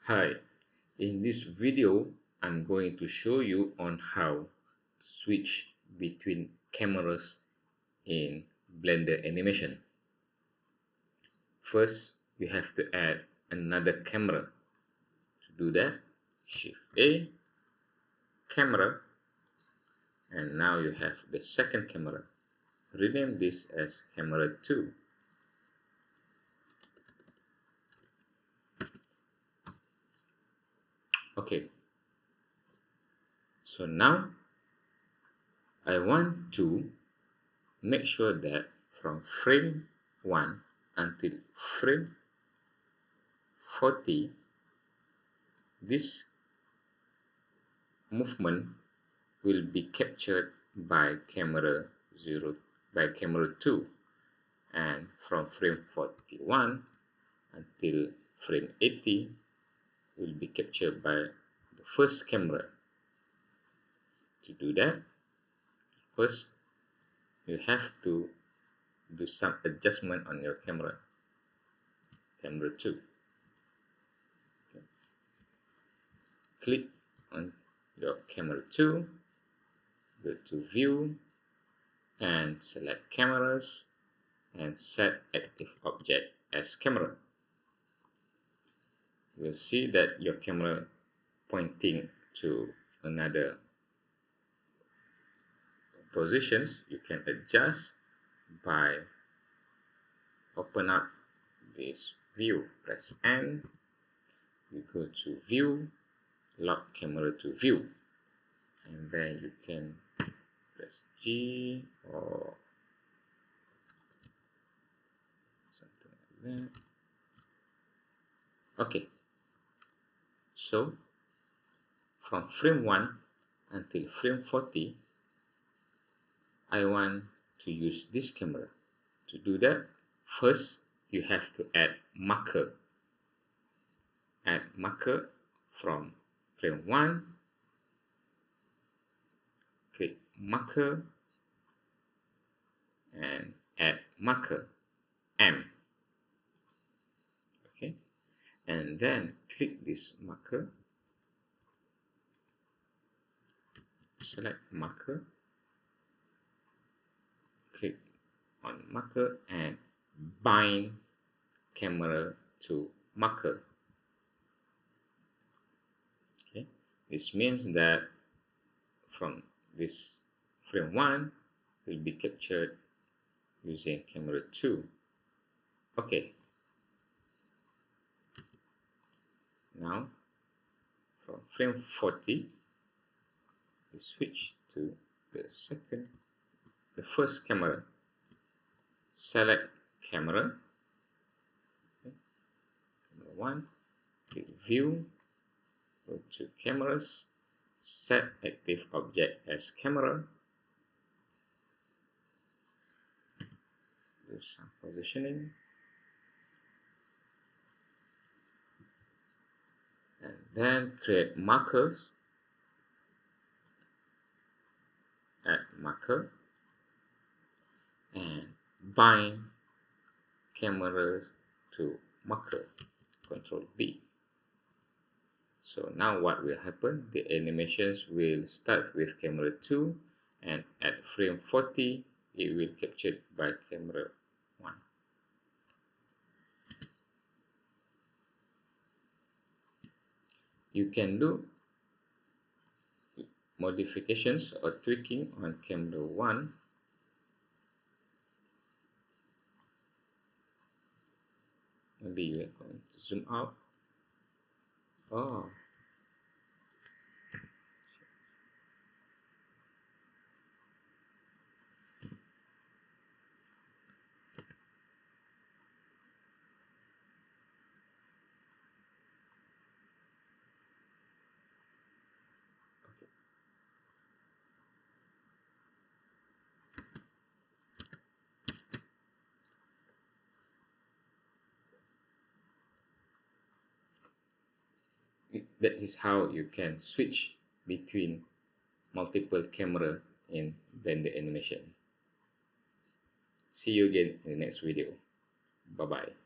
Hi, in this video I'm going to show you on how to switch between cameras in Blender animation. First, you have to add another camera. To do that, Shift A, camera, and now you have the second camera. Rename this as camera 2. Okay, so now I want to make sure that from frame 1 until frame 40 this movement will be captured by camera 0 by camera 2, and from frame 41 until frame 80 will be captured by the first camera. To do that, first you have to do some adjustment on your camera 2. Okay. Click on your camera 2, go to view and select cameras and set active object as camera. You'll see that your camera pointing to another positions. You can adjust by open up this view, press N, you go to view, lock camera to view, and then you can press G or something like that. Okay, so from frame 1 until frame 40 I want to use this camera. To do that, first you have to add marker. Add marker from frame 1, click marker and add marker M. Okay, and then click this marker, select marker, click on marker and bind camera to marker. Okay, this means that from this frame 1 will be captured using camera 2. Okay, now from frame 40 we switch to the first camera. Select camera, okay. Camera 1, click view, go to cameras, set active object as camera, do some positioning, and then create markers, add marker, and bind cameras to marker, Control B. So now what will happen? The animations will start with camera 2, and at frame 40 it will captured by camera 1. You can do modifications or tweaking on camera 1. Maybe you are going to zoom out. Oh, okay. That is how you can switch between multiple camera in Blender animation. See you again in the next video. Bye bye.